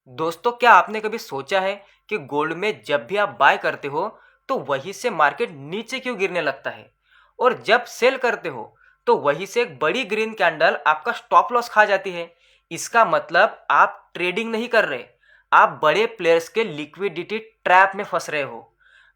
दोस्तों, क्या आपने कभी सोचा है कि गोल्ड में जब भी आप बाय करते हो तो वहीं से मार्केट नीचे क्यों गिरने लगता है, और जब सेल करते हो तो वहीं से एक बड़ी ग्रीन कैंडल आपका स्टॉप लॉस खा जाती है। इसका मतलब आप ट्रेडिंग नहीं कर रहे, आप बड़े प्लेयर्स के लिक्विडिटी ट्रैप में फंस रहे हो।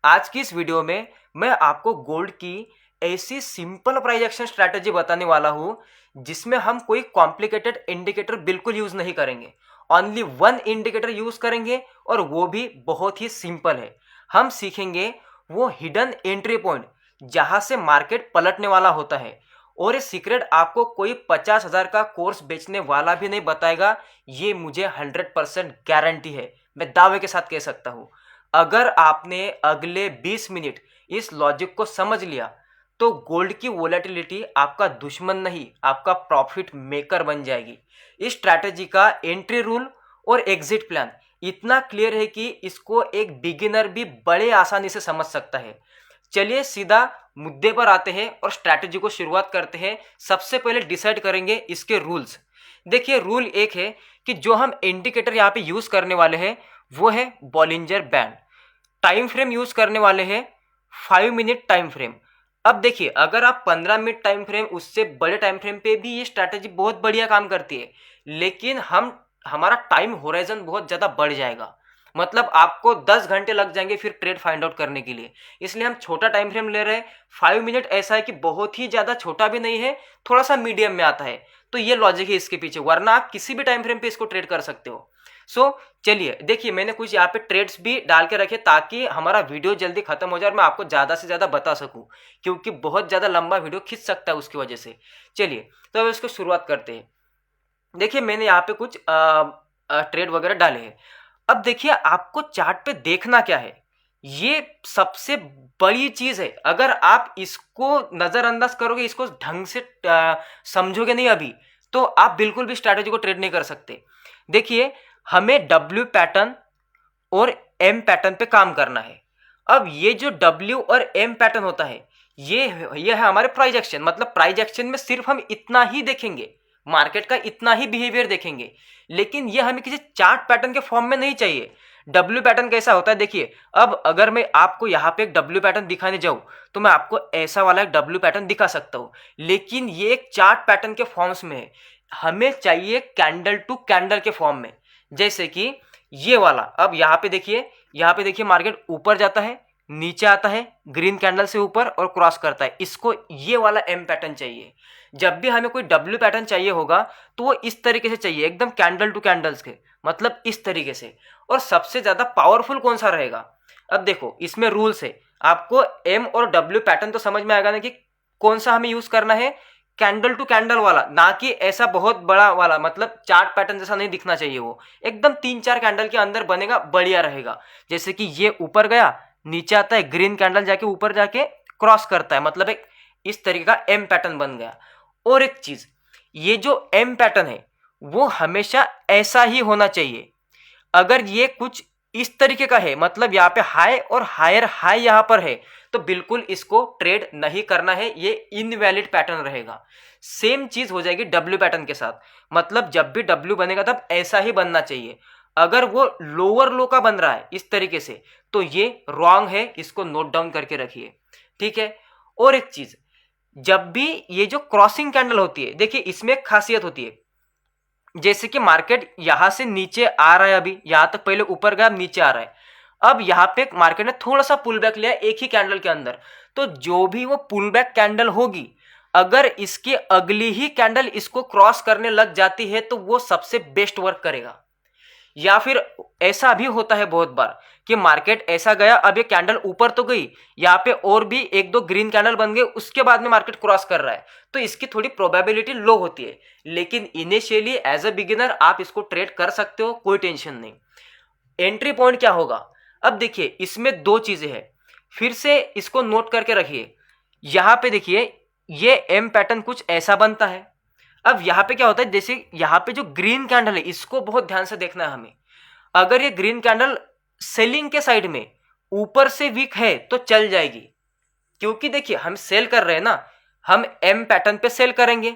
आज की इस वीडियो में मैं आपको गोल्ड की ऐसी सिंपल प्राइस एक्शन स्ट्रैटेजी बताने वाला हूं जिसमें हम कोई कॉम्प्लिकेटेड इंडिकेटर बिल्कुल यूज नहीं करेंगे। ओनली वन इंडिकेटर यूज करेंगे और वो भी बहुत ही सिंपल है। हम सीखेंगे वो हिडन एंट्री पॉइंट जहां से मार्केट पलटने वाला होता है, और ये सीक्रेट आपको कोई 50,000 का कोर्स बेचने वाला भी नहीं बताएगा। ये मुझे 100% गारंटी है, मैं दावे के साथ कह सकता हूं। अगर आपने अगले 20 मिनट इस लॉजिक को समझ लिया तो गोल्ड की वोलेटिलिटी आपका दुश्मन नहीं, आपका प्रॉफिट मेकर बन जाएगी। इस स्ट्रैटेजी का एंट्री रूल और एग्जिट प्लान इतना क्लियर है कि इसको एक बिगिनर भी बड़े आसानी से समझ सकता है। चलिए सीधा मुद्दे पर आते हैं और स्ट्रैटेजी को शुरुआत करते हैं। सबसे पहले डिसाइड करेंगे इसके रूल्स। देखिए, रूल एक है कि जो हम इंडिकेटर यहाँ पे यूज करने वाले हैं वो है Bollinger band. Time frame use करने वाले हैं 5 मिनट टाइम फ्रेम। अब देखिए, अगर आप 15 मिनट टाइम फ्रेम, उससे बड़े टाइम फ्रेम पे भी ये स्ट्रैटेजी बहुत बढ़िया काम करती है, लेकिन हमारा टाइम होराइजन बहुत ज़्यादा बढ़ जाएगा। मतलब आपको 10 घंटे लग जाएंगे फिर ट्रेड फाइंड आउट करने के लिए। इसलिए हम छोटा टाइम फ्रेम ले रहे हैं। 5 मिनट ऐसा है कि बहुत ही ज़्यादा छोटा भी नहीं है, थोड़ा सा मीडियम में आता है। तो ये लॉजिक है इसके पीछे, वरना आप किसी भी टाइम फ्रेम पे इसको ट्रेड कर सकते हो। चलिए देखिए, मैंने कुछ यहाँ पे ट्रेड्स भी डाल के रखे ताकि हमारा वीडियो जल्दी खत्म हो जाए और मैं आपको ज़्यादा से ज़्यादा बता सकूं, क्योंकि बहुत ज़्यादा लंबा वीडियो खींच सकता है उसकी वजह से। चलिए तो अब इसको शुरुआत करते हैं। देखिए, मैंने यहाँ पे कुछ ट्रेड वगैरह डाले हैं। अब देखिए, आपको चार्ट पे देखना क्या है, ये सबसे बड़ी चीज है। अगर आप इसको नजरअंदाज करोगे, इसको ढंग से समझोगे नहीं अभी, तो आप बिल्कुल भी स्ट्रैटेजी को ट्रेड नहीं कर सकते। देखिए, हमें डब्ल्यू पैटर्न और एम पैटर्न पे काम करना है। अब ये जो डब्ल्यू और एम पैटर्न होता है, ये है हमारे प्राइस एक्शन। मतलब प्राइस एक्शन में सिर्फ हम इतना ही देखेंगे, मार्केट का इतना ही बिहेवियर देखेंगे, लेकिन ये हमें किसी चार्ट पैटर्न के फॉर्म में नहीं चाहिए। डब्ल्यू पैटर्न कैसा होता है, देखिए, अब अगर मैं आपको यहाँ पे एक डब्ल्यू पैटर्न दिखाने जाऊँ तो मैं आपको ऐसा वाला एक डब्ल्यू पैटर्न दिखा सकता हूँ, लेकिन ये एक चार्ट पैटर्न के फॉर्म्स में है। हमें चाहिए कैंडल टू कैंडल के फॉर्म में, जैसे कि ये वाला। अब यहाँ पे देखिए, मार्केट ऊपर जाता है, नीचे आता है, ग्रीन कैंडल से ऊपर और क्रॉस करता है। इसको ये वाला एम पैटर्न चाहिए। जब भी हमें कोई डब्ल्यू पैटर्न चाहिए होगा तो वो इस तरीके से चाहिए, एकदम कैंडल टू कैंडल्स के, मतलब इस तरीके से। और सबसे ज्यादा पावरफुल कौन सा रहेगा, अब देखो इसमें रूल्स है। आपको एम और डब्ल्यू पैटर्न तो समझ में आएगा ना कि कौन सा हमें यूज करना है। कैंडल टू कैंडल वाला, ना कि ऐसा बहुत बड़ा वाला, मतलब चार्ट पैटर्न जैसा नहीं दिखना चाहिए। वो एकदम 3-4 कैंडल के अंदर बनेगा, बढ़िया रहेगा। जैसे कि ये ऊपर गया, नीचे आता है, ग्रीन कैंडल जाके ऊपर जाके क्रॉस करता है, मतलब एक इस तरीके का एम पैटर्न बन गया। और एक चीज, ये जो एम पैटर्न है वो हमेशा ऐसा ही होना चाहिए। अगर ये कुछ इस तरीके का है, मतलब यहाँ पे हाई और हायर हाई यहाँ पर है, तो बिल्कुल इसको ट्रेड नहीं करना है, ये इनवैलिड पैटर्न रहेगा। सेम चीज हो जाएगी डब्ल्यू पैटर्न के साथ। मतलब जब भी डब्ल्यू बनेगा तब ऐसा ही बनना चाहिए। अगर वो लोअर लो का बन रहा है इस तरीके से तो ये रॉन्ग है, इसको नोट डाउन करके रखिए, ठीक है। और एक चीज, जब भी ये जो क्रॉसिंग कैंडल होती है, देखिए इसमें एक खासियत होती है। जैसे कि मार्केट यहां से नीचे आ रहा है, अभी यहां तक पहले ऊपर गया, अब नीचे आ रहा है। अब यहां पे मार्केट ने थोड़ा सा पुल बैक लिया एक ही कैंडल के अंदर, तो जो भी वो पुल बैक कैंडल होगी, अगर इसकी अगली ही कैंडल इसको क्रॉस करने लग जाती है तो वो सबसे बेस्ट वर्क करेगा। या फिर ऐसा भी होता है बहुत बार कि मार्केट ऐसा गया, अब ये कैंडल ऊपर तो गई, यहाँ पे और भी 1-2 ग्रीन कैंडल बन गए, उसके बाद में मार्केट क्रॉस कर रहा है, तो इसकी थोड़ी प्रोबेबिलिटी लो होती है। लेकिन इनिशियली एज अ बिगिनर आप इसको ट्रेड कर सकते हो, कोई टेंशन नहीं। एंट्री पॉइंट क्या होगा, अब देखिए इसमें दो चीजें हैं, फिर से इसको नोट करके रखिए। यहां पे देखिए, ये एम पैटर्न कुछ ऐसा बनता है। अब यहां पे क्या होता है, जैसे यहां पे जो ग्रीन कैंडल है, इसको बहुत ध्यान से देखना है हमें। अगर ये ग्रीन कैंडल सेलिंग के साइड में ऊपर से वीक है तो चल जाएगी, क्योंकि देखिए हम सेल कर रहे हैं ना, हम एम पैटर्न पे सेल करेंगे,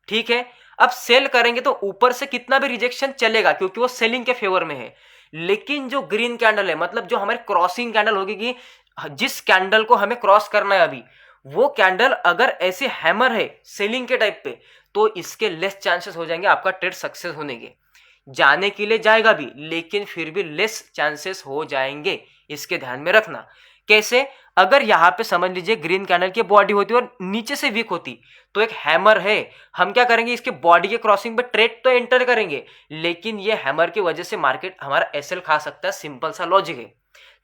ठीक है। अब सेल करेंगे तो ऊपर से कितना भी रिजेक्शन चलेगा क्योंकि वो सेलिंग के फेवर में है। लेकिन जो ग्रीन कैंडल है, मतलब जो हमारी क्रॉसिंग कैंडल होगी कि जिस कैंडल को हमें क्रॉस करना है अभी, वो कैंडल अगर ऐसे हैमर है सेलिंग के टाइप पे, तो इसके लेस चांसेस हो जाएंगे आपका ट्रेड सक्सेस होने के। जाने के लिए जाएगा भी, लेकिन फिर भी लेस चांसेस हो जाएंगे, इसके ध्यान में रखना। कैसे? अगर यहाँ पे समझ लीजिए ग्रीन कैंडल की बॉडी होती और नीचे से वीक होती, तो एक हैमर है, हम क्या करेंगे, इसके बॉडी के क्रॉसिंग पे ट्रेड तो एंटर करेंगे, लेकिन ये हैमर की वजह से मार्केट हमारा एसएल खा सकता है। सिंपल सा लॉजिक है,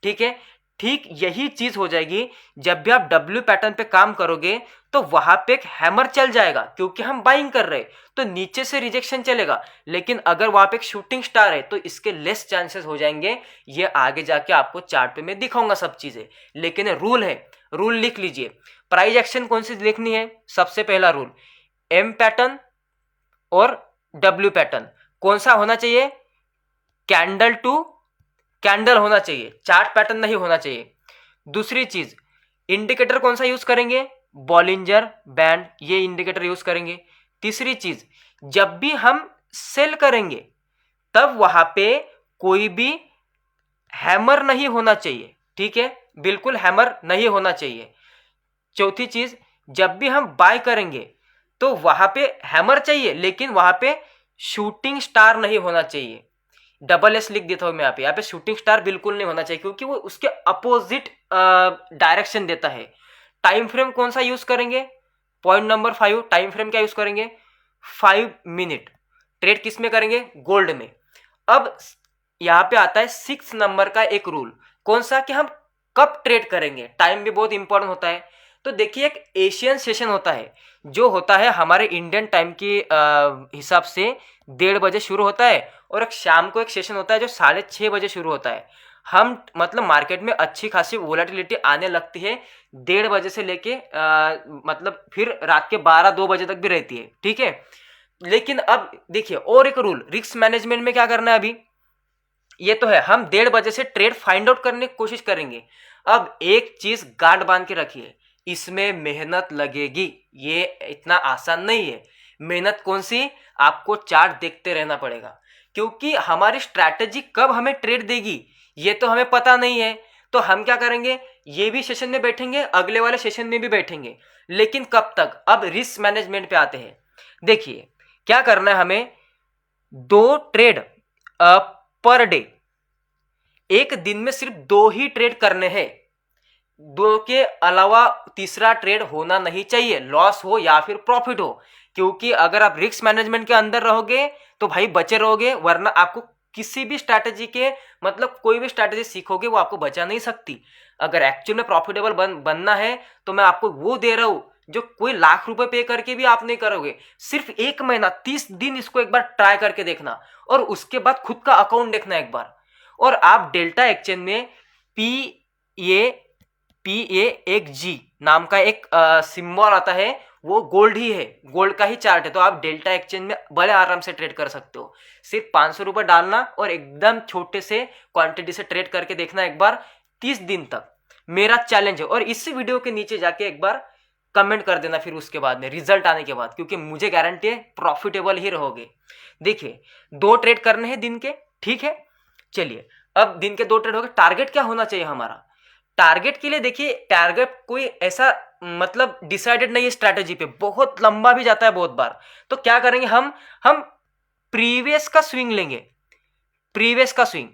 ठीक है। ठीक यही चीज हो जाएगी जब भी आप डब्ल्यू पैटर्न पे काम करोगे, तो वहां पे एक हैमर चल जाएगा क्योंकि हम बाइंग कर रहे हैं, तो नीचे से रिजेक्शन चलेगा। लेकिन अगर वहां पे एक शूटिंग स्टार है तो इसके लेस चांसेस हो जाएंगे। ये आगे जाके आपको चार्ट पे मैं दिखाऊंगा सब चीजें, लेकिन रूल है, रूल लिख लीजिए। प्राइस एक्शन कौन सी देखनी है? सबसे पहला रूल, एम पैटर्न और डब्ल्यू पैटर्न कौन सा होना चाहिए? कैंडल टू कैंडल होना चाहिए, चार्ट पैटर्न नहीं होना चाहिए। दूसरी चीज, इंडिकेटर कौन सा यूज करेंगे? बॉलिंजर बैंड, ये इंडिकेटर यूज करेंगे। तीसरी चीज, जब भी हम सेल करेंगे तब वहां पे कोई भी हैमर नहीं होना चाहिए, ठीक है, बिल्कुल हैमर नहीं होना चाहिए। चौथी चीज, जब भी हम बाय करेंगे तो वहां पे हैमर चाहिए, लेकिन वहां पे शूटिंग स्टार नहीं होना चाहिए। डबल एस लिख देता हूं मैं यहाँ पे शूटिंग स्टार बिल्कुल नहीं होना चाहिए क्योंकि वो उसके अपोजिट डायरेक्शन देता है। टाइम फ्रेम कौन सा यूज करेंगे? पॉइंट नंबर 5, टाइम फ्रेम क्या यूज करेंगे? 5 मिनट। ट्रेड किस में करेंगे? गोल्ड में। अब यहाँ पे आता है 6 नंबर का एक रूल, कौन सा? कि हम कब ट्रेड करेंगे, टाइम भी बहुत इंपॉर्टेंट होता है। तो देखिए, एक एशियन सेशन होता है जो होता है हमारे इंडियन टाइम के हिसाब से 1:30 बजे शुरू होता है, और एक शाम को एक सेशन होता है जो 6:30 बजे शुरू होता है। हम मतलब मार्केट में अच्छी खासी वोलेटिलिटी आने लगती है 1:30 बजे से लेके मतलब फिर रात के 12-2 बजे तक भी रहती है, ठीक है। लेकिन अब देखिए और एक रूल, रिस्क मैनेजमेंट में क्या करना है अभी, ये तो है हम 1:30 बजे से ट्रेड फाइंड आउट करने की कोशिश करेंगे। अब एक चीज गांठ बांध के रखिए, इसमें मेहनत लगेगी, ये इतना आसान नहीं है। मेहनत कौन सी? आपको चार्ट देखते रहना पड़ेगा, क्योंकि हमारी स्ट्रैटेजी कब हमें ट्रेड देगी ये तो हमें पता नहीं है। तो हम क्या करेंगे, ये भी सेशन में बैठेंगे, अगले वाले सेशन में भी बैठेंगे, लेकिन कब तक? अब रिस्क मैनेजमेंट पे आते हैं। देखिए क्या करना है हमें, 2 ट्रेड पर डे, एक दिन में सिर्फ 2 ही ट्रेड करने हैं, 2 के अलावा तीसरा ट्रेड होना नहीं चाहिए, लॉस हो या फिर प्रॉफिट हो। क्योंकि अगर आप रिस्क मैनेजमेंट के अंदर रहोगे तो भाई बचे रहोगे, वरना आपको किसी भी स्ट्रैटेजी के मतलब कोई भी स्ट्रैटेजी सीखोगे वो आपको बचा नहीं सकती। अगर एक्चुअल में प्रॉफिटेबल बनना है तो मैं आपको वो दे रहा हूं जो कोई लाख रुपए पे करके भी आप नहीं करोगे। सिर्फ 1 महीना 30 दिन इसको एक बार ट्राई करके देखना, और उसके बाद खुद का अकाउंट देखना एक बार। और आप डेल्टा एक्सचेंज में PA1G नाम का एक सिंबल आता है, वो गोल्ड ही है, गोल्ड का ही चार्ट है। तो आप डेल्टा एक्सचेंज में बड़े आराम से ट्रेड कर सकते हो। सिर्फ 500 रुपये डालना और एकदम छोटे से क्वांटिटी से ट्रेड करके देखना एक बार 30 दिन तक, मेरा चैलेंज है। और इस वीडियो के नीचे जाके एक बार कमेंट कर देना फिर उसके बाद में रिजल्ट आने के बाद, क्योंकि मुझे गारंटी है प्रॉफिटेबल ही रहोगे। देखिए 2 ट्रेड करने हैं दिन के, ठीक है। चलिए अब दिन के 2 ट्रेड हो गए, टारगेट क्या होना चाहिए हमारा? टारगेट के लिए देखिए, टारगेट कोई ऐसा मतलब डिसाइडेड नहीं है, स्ट्रैटेजी पे बहुत लंबा भी जाता है बहुत बार। तो क्या करेंगे हम प्रीवियस का स्विंग लेंगे, प्रीवियस का स्विंग,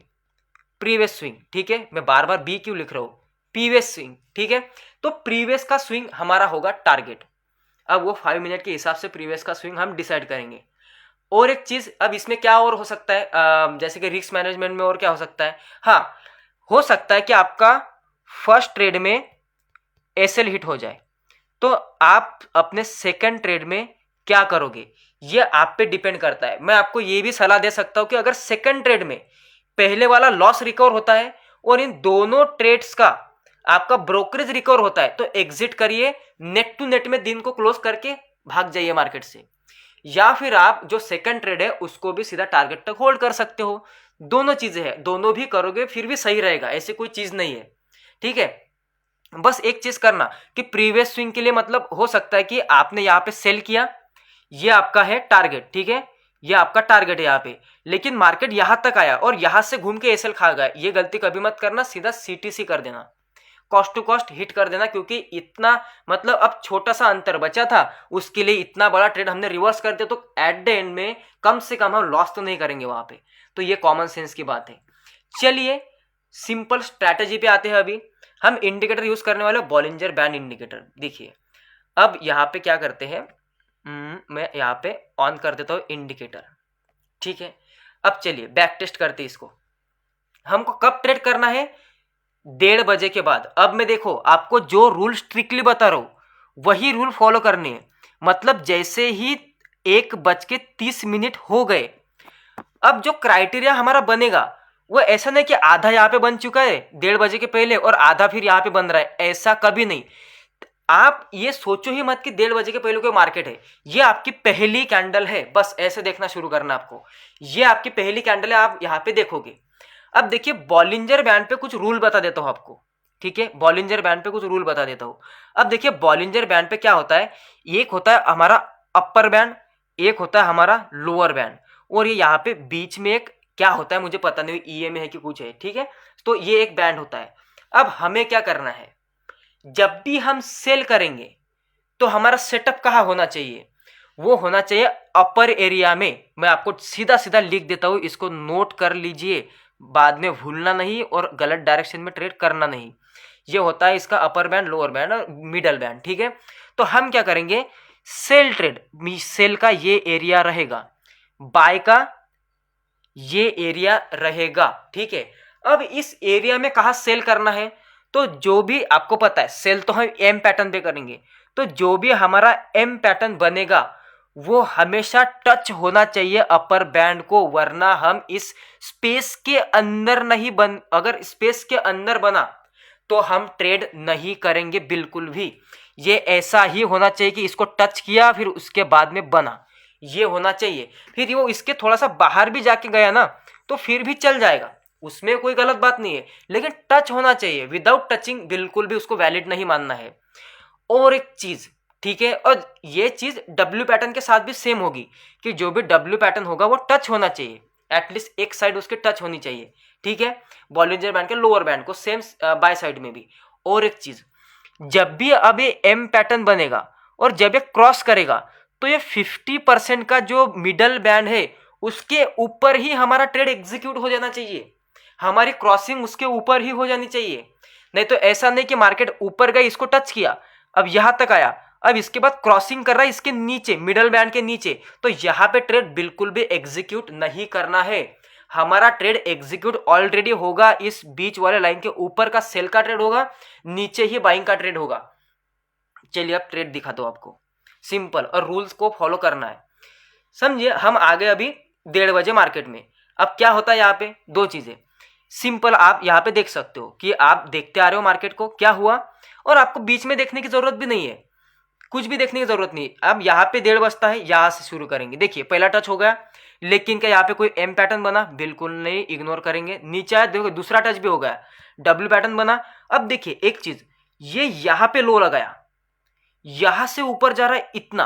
प्रीवियस स्विंग, ठीक है। मैं बार बार बी क्यों लिख रहा हूं, प्रीवियस स्विंग, ठीक है। तो प्रीवियस का स्विंग हमारा होगा टारगेट। अब वो 5 मिनट के हिसाब से प्रीवियस का स्विंग हम डिसाइड करेंगे। और एक चीज, अब इसमें क्या और हो सकता है, जैसे कि रिस्क मैनेजमेंट में और क्या हो सकता है, हाँ हो सकता है कि आपका फर्स्ट ट्रेड में एसएल हिट हो जाए, तो आप अपने सेकंड ट्रेड में क्या करोगे ये आप पे डिपेंड करता है। मैं आपको ये भी सलाह दे सकता हूं कि अगर सेकंड ट्रेड में पहले वाला लॉस रिकवर होता है और इन दोनों ट्रेड्स का आपका ब्रोकरेज रिकवर होता है, तो एग्जिट करिए, नेट टू नेट में दिन को क्लोज करके भाग जाइए मार्केट से। या फिर आप जो सेकंड ट्रेड है उसको भी सीधा टारगेट तक होल्ड कर सकते हो। दोनों चीजें हैं, दोनों भी करोगे फिर भी सही रहेगा, ऐसी कोई चीज नहीं है, ठीक है। बस एक चीज करना कि प्रीवियस स्विंग के लिए मतलब हो सकता है कि आपने यहां पे सेल किया, ये आपका है टारगेट, ठीक है, ये आपका टारगेट है यहाँ पे, लेकिन मार्केट यहां तक आया और यहां से घूम के एसएल खा गया। ये गलती कभी मत करना, सीधा सीटीसी कर देना, कॉस्ट टू कॉस्ट हिट कर देना, क्योंकि इतना मतलब अब छोटा सा अंतर बचा था, उसके लिए इतना बड़ा ट्रेड हमने रिवर्स कर दिया, तो एट द एंड में कम से कम हम लॉस तो नहीं करेंगे वहां पे। तो ये कॉमन सेंस की बात है। चलिए सिंपल स्ट्रैटेजी पे आते हैं। अभी हम इंडिकेटर यूज करने वाले बॉलिंजर बैंड इंडिकेटर। देखिए अब यहाँ पे क्या करते हैं, मैं यहाँ पे ऑन कर देता हूँ इंडिकेटर, ठीक है। अब चलिए बैक टेस्ट करते हैं इसको। हमको कब ट्रेड करना है, 1:30 बजे के बाद। अब मैं देखो आपको जो रूल स्ट्रिक्टली बता रहा हूं वही रूल फॉलो करने हैं। मतलब जैसे ही 1:30 हो गए, अब जो क्राइटेरिया हमारा बनेगा वो ऐसा नहीं कि आधा यहाँ पे बन चुका है 1:30 बजे के पहले और आधा फिर यहाँ पे बन रहा है, ऐसा कभी नहीं। आप ये सोचो ही मत कि 1:30 बजे के पहले कोई मार्केट है, ये आपकी पहली कैंडल है, बस ऐसे देखना शुरू करना आपको। ये आपकी पहली कैंडल है, आप यहाँ पे देखोगे। अब देखिए बॉलिंजर बैंड पे कुछ रूल बता देता हूं आपको, ठीक है, बॉलिंजर बैंड पे कुछ रूल बता देता हूं। अब देखिए बॉलिंजर बैंड पे क्या होता है, एक होता है हमारा अपर बैंड, एक होता है हमारा लोअर बैंड, और ये यहाँ पे बीच में एक क्या होता है मुझे पता नहीं, ईएमए है कि कुछ है, ठीक है। तो ये एक बैंड होता है। अब हमें क्या करना है, जब भी हम सेल करेंगे तो हमारा सेटअप कहाँ होना चाहिए, वो होना चाहिए अपर एरिया में। मैं आपको सीधा सीधा लिख देता हूं, इसको नोट कर लीजिए, बाद में भूलना नहीं और गलत डायरेक्शन में ट्रेड करना नहीं। ये होता है इसका अपर बैंड, लोअर बैंड और मिडल बैंड, ठीक है। तो हम क्या करेंगे, सेल ट्रेड, सेल का ये एरिया रहेगा, बाय का ये एरिया रहेगा, ठीक है। अब इस एरिया में कहा सेल करना है, तो जो भी आपको पता है सेल तो हम एम पैटर्न पे करेंगे, तो जो भी हमारा एम पैटर्न बनेगा वो हमेशा टच होना चाहिए अपर बैंड को, वरना हम इस स्पेस के अंदर नहीं बन, अगर स्पेस के अंदर बना तो हम ट्रेड नहीं करेंगे बिल्कुल भी। ये ऐसा ही होना चाहिए कि इसको टच किया फिर उसके बाद में बना, ये होना चाहिए। फिर वो इसके थोड़ा सा बाहर भी जाके गया ना तो फिर भी चल जाएगा, उसमें कोई गलत बात नहीं है, लेकिन टच होना चाहिए, विदाउट टचिंग बिल्कुल भी उसको वैलिड नहीं मानना है। और एक चीज, ठीक है, और ये चीज डब्ल्यू पैटर्न के साथ भी सेम होगी कि जो भी डब्ल्यू पैटर्न होगा वो टच होना चाहिए, एटलीस्ट एक साइड उसके टच होनी चाहिए, ठीक है। बॉलिंजर बैंड के लोअर बैंड को सेम बाय साइड में भी। और एक चीज, जब भी अब ये एम पैटर्न बनेगा और जब ये क्रॉस करेगा तो ये 50% का जो मिडल बैंड है उसके ऊपर ही हमारा ट्रेड एग्जीक्यूट हो जाना चाहिए, हमारी क्रॉसिंग उसके ऊपर ही हो जानी चाहिए। नहीं तो ऐसा नहीं कि मार्केट ऊपर गई, इसको टच किया, अब यहां तक आया, अब इसके बाद क्रॉसिंग कर रहा है इसके नीचे, मिडल बैंड के नीचे, तो यहां पे ट्रेड बिल्कुल भी एग्जीक्यूट नहीं करना है। हमारा ट्रेड एग्जीक्यूट ऑलरेडी होगा इस बीच वाले लाइन के ऊपर का सेल का ट्रेड होगा, नीचे ही बाइंग का ट्रेड होगा। चलिए अब ट्रेड दिखा दो आपको, सिंपल, और रूल्स को फॉलो करना है। समझिए हम आ गए अभी 1:30 बजे मार्केट में। अब क्या होता है यहाँ पे, दो चीजें सिंपल आप यहाँ पे देख सकते हो कि आप देखते आ रहे हो मार्केट को क्या हुआ, और आपको बीच में देखने की जरूरत भी नहीं है, कुछ भी देखने की जरूरत नहीं। अब यहाँ पे 1:30 बजता है, यहां से शुरू करेंगे। देखिए पहला टच हो गया, लेकिन क्या यहाँ पे कोई एम पैटर्न बना, बिल्कुल नहीं, इग्नोर करेंगे। नीचे आया, देखो दूसरा टच भी हो गया, डब्ल्यू पैटर्न बना। अब देखिए एक चीज, ये यहाँ पे लो लगाया, यहां से ऊपर जा रहा है इतना,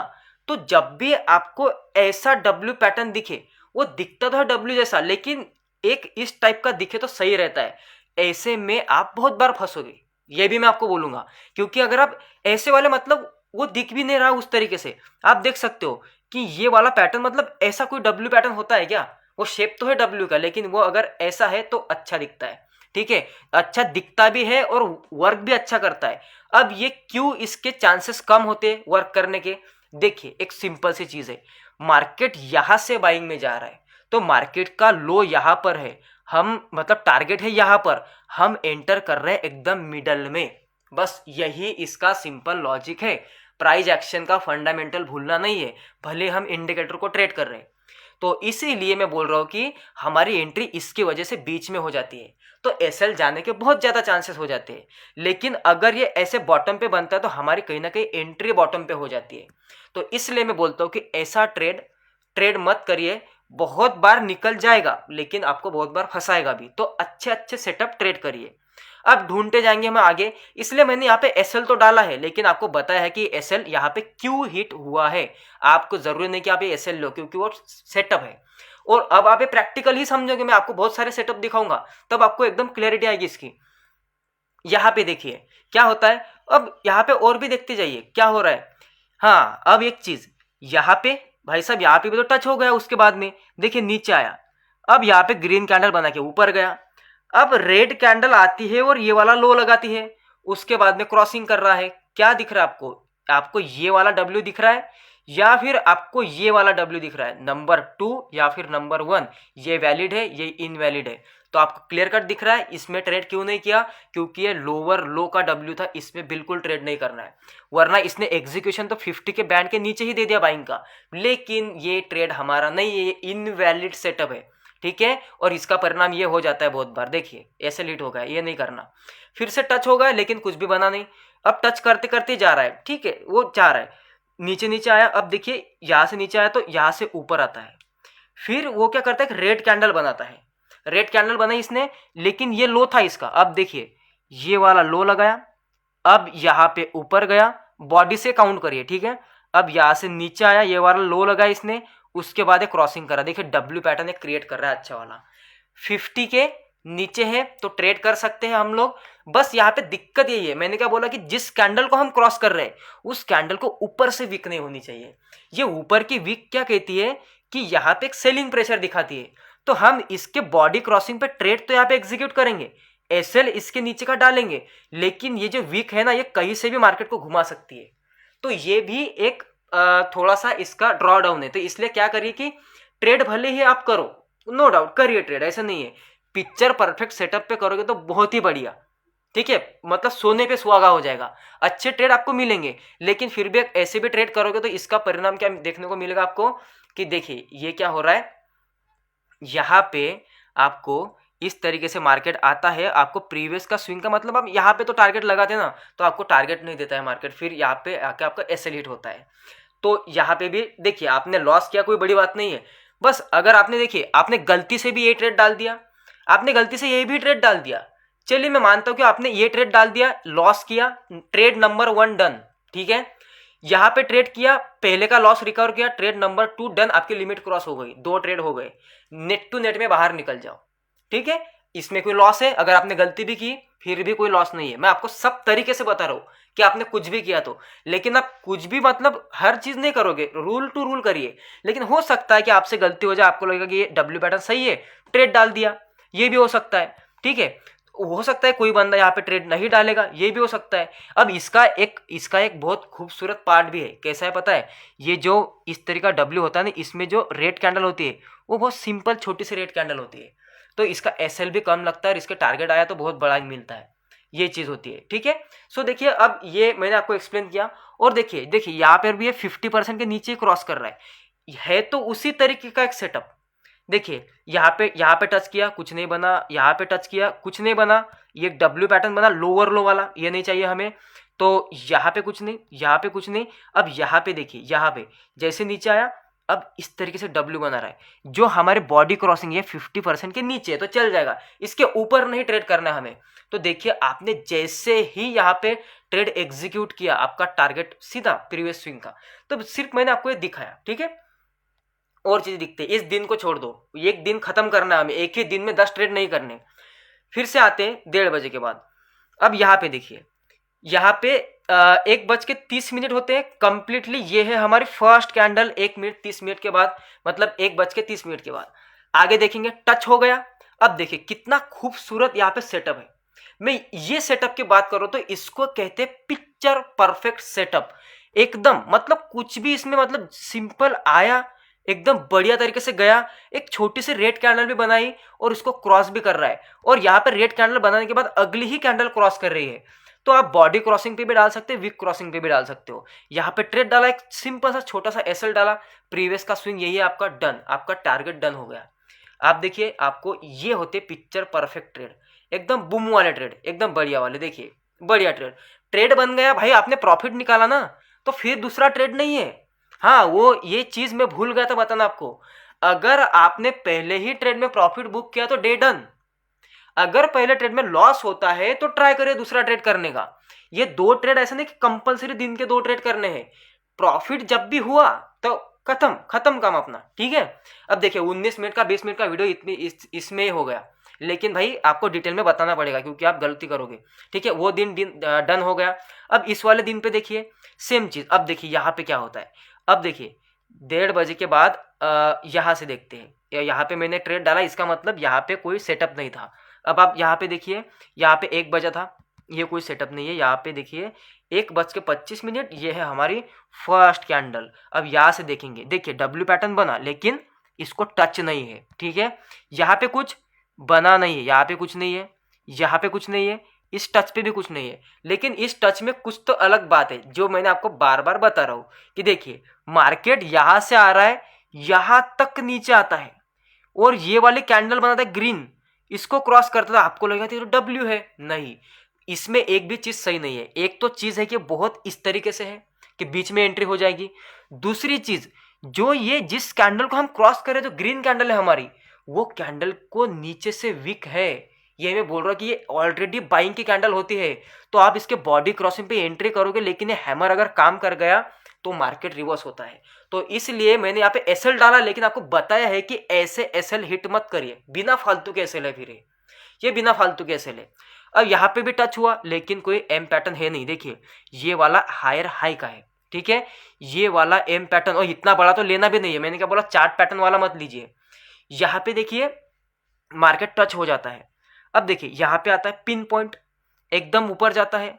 तो जब भी आपको ऐसा डब्ल्यू पैटर्न दिखे, वो दिखता तो है डब्ल्यू जैसा, लेकिन एक इस टाइप का दिखे तो सही रहता है। ऐसे में आप बहुत बार फंसोगे, ये भी मैं आपको बोलूंगा, क्योंकि अगर आप ऐसे वाले मतलब वो दिख भी नहीं रहा उस तरीके से, आप देख सकते हो कि ये वाला पैटर्न मतलब ऐसा कोई डब्ल्यू पैटर्न होता है क्या, वो शेप तो है डब्ल्यू का, लेकिन वो अगर ऐसा है तो अच्छा दिखता है, ठीक है, अच्छा दिखता भी है और वर्क भी अच्छा करता है। अब ये क्यों इसके चांसेस कम होते वर्क करने के, देखिए एक सिंपल सी चीज है, मार्केट यहां से बाइंग में जा रहा है, तो मार्केट का लो यहां पर है, हम मतलब टारगेट है यहां पर, हम एंटर कर रहे हैं एकदम मिडल में, बस यही इसका सिंपल लॉजिक है। प्राइस एक्शन का फंडामेंटल भूलना नहीं है, भले हम इंडिकेटर को ट्रेड कर रहे हैं। तो इसीलिए मैं बोल रहा हूं कि हमारी एंट्री इसकी वजह से बीच में हो जाती है, तो एसएल जाने के बहुत ज्यादा चांसेस हो जाते हैं। लेकिन अगर ये ऐसे बॉटम पे बनता है तो हमारी कहीं ना कहीं एंट्री बॉटम पे हो जाती है। तो इसलिए मैं बोलता हूं कि ऐसा ट्रेड मत करिए, बहुत बार निकल जाएगा लेकिन आपको बहुत बार फंसाएगा भी, तो अच्छे अच्छे सेटअप ट्रेड करिए। अब ढूंढते जाएंगे हम आगे, इसलिए मैंने यहाँ पे एसएल तो डाला है, लेकिन आपको बताया है कि एसएल यहाँ पे क्यों हिट हुआ है। आपको जरूरी नहीं कि आप ये एसएल लो, क्योंकि वो सेटअप है। और अब आप ये प्रैक्टिकल ही समझोगे, मैं आपको बहुत सारे सेटअप दिखाऊंगा, तब आपको एकदम क्लैरिटी आएगी इसकी। यहाँ पे देखिए क्या होता है, अब यहाँ पे और भी देखते जाइए क्या हो रहा है। हाँ, अब एक चीज यहाँ पे भाई साहब, यहाँ पे भी तो टच हो गया, उसके बाद में देखिए नीचे आया, अब यहाँ पे ग्रीन कैंडल बना के ऊपर गया, अब रेड कैंडल आती है और ये वाला लो लगाती है, उसके बाद में क्रॉसिंग कर रहा है। क्या दिख रहा है आपको? आपको ये वाला डब्ल्यू दिख रहा है या फिर आपको ये वाला डब्ल्यू दिख रहा है? नंबर 2 या फिर नंबर 1, ये वैलिड है, ये इनवैलिड है। तो आपको क्लियर कट दिख रहा है इसमें ट्रेड क्यों नहीं किया, क्योंकि ये लोअर लो का डब्ल्यू था, इसमें बिल्कुल ट्रेड नहीं करना है, वरना इसने एग्जीक्यूशन तो 50 के बैंड के नीचे ही दे दिया बाइंग का। लेकिन ये ट्रेड हमारा नहीं है, ये इनवैलिड सेटअप है, ठीक है। और इसका परिणाम ये हो जाता है बहुत बार, देखिए ऐसे लीड हो गया, ये नहीं करना। फिर से टच हो गया लेकिन कुछ भी बना नहीं, अब टच करते करते जा रहा है, ठीक है, वो जा रहा है, नीचे नीचे आया, अब देखिए यहां से नीचे आया तो यहां से ऊपर आता है, फिर वो क्या करता है, रेड कैंडल बनाता है, रेड कैंडल बनाई इसने, लेकिन ये लो था इसका। अब देखिए ये वाला लो लगाया, अब यहां पे ऊपर गया, बॉडी से काउंट करिए, ठीक है। अब यहां से नीचे आया, ये वाला लो लगाया इसने, उसके बाद एक क्रॉसिंग करा, देखिए डब्ल्यू पैटर्न एक क्रिएट कर रहा है अच्छा वाला, 50 के नीचे है तो ट्रेड कर सकते हैं हम लोग। बस यहाँ पे दिक्कत यही है, मैंने क्या बोला कि जिस कैंडल को हम क्रॉस कर रहे हैं उस कैंडल को ऊपर से वीक नहीं होनी चाहिए। ये ऊपर की वीक क्या कहती है कि यहाँ पे एक सेलिंग प्रेशर दिखाती है, तो हम इसके बॉडी क्रॉसिंग पे ट्रेड तो यहाँ पे एग्जीक्यूट करेंगे, एसएल इसके नीचे का डालेंगे, लेकिन ये जो वीक है ना, ये कहीं से भी मार्केट को घुमा सकती है। तो ये भी एक थोड़ा सा इसका ड्रॉ डाउन है। तो इसलिए क्या करिए कि ट्रेड भले ही आप करो, नो डाउट करिए ट्रेड, ऐसा नहीं है, पिक्चर परफेक्ट सेटअप पे करोगे तो बहुत ही बढ़िया, ठीक है, मतलब सोने पे सुहागा हो जाएगा, अच्छे ट्रेड आपको मिलेंगे। लेकिन फिर भी ऐसे भी ट्रेड करोगे तो इसका परिणाम क्या देखने को मिलेगा आपको, कि देखिए ये क्या हो रहा है, यहाँ पे आपको इस तरीके से मार्केट आता है, आपको प्रीवियस का स्विंग का मतलब आप यहाँ पे तो टारगेट लगाते हैं ना, तो आपको टारगेट नहीं देता है मार्केट, फिर यहाँ पे आके आपका एसएल हिट होता है। तो यहाँ पे भी देखिए आपने लॉस किया, कोई बड़ी बात नहीं है, बस अगर आपने देखिए आपने गलती से भी ये ट्रेड डाल दिया, आपने गलती से ये भी ट्रेड डाल दिया, चलिए मैं मानता हूं कि आपने ये ट्रेड डाल दिया, लॉस किया, ट्रेड नंबर 1 डन, ठीक है। यहां पे ट्रेड किया, पहले का लॉस रिकवर किया, ट्रेड नंबर 2 डन, आपकी लिमिट क्रॉस हो गई, 2 ट्रेड हो गए, नेट टू नेट में बाहर निकल जाओ, ठीक है। इसमें कोई लॉस है? अगर आपने गलती भी की फिर भी कोई लॉस नहीं है, मैं आपको सब तरीके से बता रहा हूं कि आपने कुछ भी किया तो, लेकिन आप कुछ भी मतलब हर चीज नहीं करोगे, रूल टू रूल करिए। लेकिन हो सकता है कि आपसे गलती हो जाए, आपको लगेगा कि ये डब्ल्यू पैटर्न सही है, ट्रेड डाल दिया, ये भी हो सकता है, ठीक है। हो सकता है कोई बंदा यहाँ पे ट्रेड नहीं डालेगा, ये भी हो सकता है। अब इसका एक बहुत खूबसूरत पार्ट भी है, कैसा है पता है, ये जो इस तरीका डब्ल्यू होता है ना, इसमें जो रेड कैंडल होती है वो बहुत सिंपल छोटी सी रेड कैंडल होती है, तो इसका एसएल भी कम लगता है और इसके टारगेट आया तो बहुत बड़ा मिलता है, ये चीज होती है, ठीक है। सो देखिए अब ये मैंने आपको एक्सप्लेन किया, और देखिए देखिए यहाँ पर भी ये 50% के नीचे क्रॉस कर रहा है तो उसी तरीके का एक सेटअप। देखिए यहाँ पे टच किया, कुछ नहीं बना, यहाँ पे टच किया, कुछ नहीं बना, ये डब्ल्यू पैटर्न बना लोअर लो वाला, ये नहीं चाहिए हमें, तो यहाँ पे कुछ नहीं, यहाँ पे कुछ नहीं। अब यहाँ पे देखिए, यहाँ पे जैसे नीचे आया, अब इस तरीके से डब्ल्यू बना रहा है, जो हमारे बॉडी क्रॉसिंग है 50% के नीचे, तो चल जाएगा, इसके ऊपर नहीं ट्रेड करना है हमें। तो देखिए आपने जैसे ही यहाँ पे ट्रेड एग्जीक्यूट किया, आपका टारगेट सीधा प्रीवियस स्विंग का, तो सिर्फ मैंने आपको ये दिखाया, ठीक है। और चीज दिखते, इस दिन को छोड़ दो, एक दिन खत्म करना है हमें, एक ही दिन में 10 ट्रेड नहीं करने। फिर से आते हैं 1:30 बजे के बाद। अब यहाँ पे देखिए, यहाँ पे 1:30 होते हैं कंप्लीटली, ये है हमारी फर्स्ट कैंडल 1 मिनट 30 मिनट के बाद, मतलब 1:30 के बाद। आगे देखेंगे टच हो गया। अब देखिए कितना खूबसूरत यहाँ पे सेटअप है। मैं ये सेटअप की बात करूं तो इसको कहते हैं पिक्चर परफेक्ट सेटअप, एकदम मतलब कुछ भी इसमें मतलब सिंपल आया, एकदम बढ़िया तरीके से गया, एक छोटी सी रेड कैंडल भी बनाई और उसको क्रॉस भी कर रहा है, और यहाँ पे रेड कैंडल बनाने के बाद अगली ही कैंडल क्रॉस कर रही है। तो आप बॉडी क्रॉसिंग पे भी डाल सकते हो, वीक क्रॉसिंग पे भी डाल सकते हो। यहाँ पे ट्रेड डाला, एक सिंपल सा छोटा सा एसएल डाला, प्रीवियस का स्विंग यही है आपका डन, आपका टारगेट डन हो गया। आप देखिए आपको ये होते पिक्चर परफेक्ट ट्रेड, एकदम बूम वाले ट्रेड, एकदम बढ़िया वाले। देखिए बढ़िया ट्रेड, ट्रेड बन गया भाई, आपने प्रॉफिट निकाला ना, तो फिर दूसरा ट्रेड नहीं है। हाँ वो ये चीज मैं भूल गया था बताना आपको, अगर आपने पहले ही ट्रेड में प्रॉफिट बुक किया तो डे डन। अगर पहले ट्रेड में लॉस होता है तो ट्राई करिए दूसरा ट्रेड करने का। ये 2 ट्रेड ऐसा नहीं कि कंपलसरी दिन के 2 ट्रेड करने हैं। प्रॉफिट जब भी हुआ तो खत्म खत्म काम अपना, ठीक है। अब देखिए 19 मिनट का 20 मिनट का वीडियो इतनी इसमें हो गया, लेकिन भाई आपको डिटेल में बताना पड़ेगा क्योंकि आप गलती करोगे, ठीक है। वो दिन डन हो गया। अब इस वाले दिन पे देखिए सेम चीज। अब देखिए यहाँ पे क्या होता है। अब देखिए 1:30 के बाद यहाँ से देखते हैं, यहाँ पे मैंने ट्रेड डाला, इसका मतलब यहाँ पे कोई सेटअप नहीं था। अब आप यहाँ पे देखिए, यहाँ पे 1 बजा था, ये कोई सेटअप नहीं है। यहाँ पे देखिए 1:25, ये है हमारी फर्स्ट कैंडल। अब यहाँ से देखेंगे, देखिए डब्ल्यू पैटर्न बना लेकिन इसको टच नहीं है, ठीक है। यहाँ पे कुछ बना नहीं है, यहाँ पे कुछ नहीं है, यहाँ पे कुछ नहीं है, इस टच पे भी कुछ नहीं है। लेकिन इस टच में कुछ तो अलग बात है जो मैंने आपको बार बार बता रहा हूँ कि देखिए मार्केट यहाँ से आ रहा है, यहाँ तक नीचे आता है और ये वाले कैंडल बनाता है ग्रीन, इसको क्रॉस करता था, आपको लगेगा तो डब्ल्यू है। नहीं, इसमें एक भी चीज सही नहीं है। एक तो चीज है कि बहुत इस तरीके से है कि बीच में एंट्री हो जाएगी। दूसरी चीज, जो ये जिस कैंडल को हम क्रॉस करें जो ग्रीन कैंडल है हमारी, वो कैंडल को नीचे से वीक है। ये मैं बोल रहा कि ये ऑलरेडी बाइंग की कैंडल होती है, तो आप इसके बॉडी क्रॉसिंग पे एंट्री करोगे, लेकिन ये हैमर अगर काम कर गया तो मार्केट रिवर्स होता है। तो इसलिए मैंने यहाँ पे एसएल डाला, लेकिन आपको बताया है कि ऐसे एसएल हिट मत करिए, बिना फालतू के एसएल है, फिर ये बिना फालतू के एसएल है। अब यहाँ पे भी टच हुआ लेकिन कोई एम पैटर्न है नहीं। देखिए ये वाला हायर हाई का है, ठीक है। ये वाला एम पैटर्न, और इतना बड़ा तो लेना भी नहीं है, मैंने क्या बोला, चार्ट पैटर्न वाला मत लीजिए। यहाँ पे देखिए मार्केट टच हो जाता है। अब देखिए यहाँ पे आता है पिन पॉइंट, एकदम ऊपर जाता है,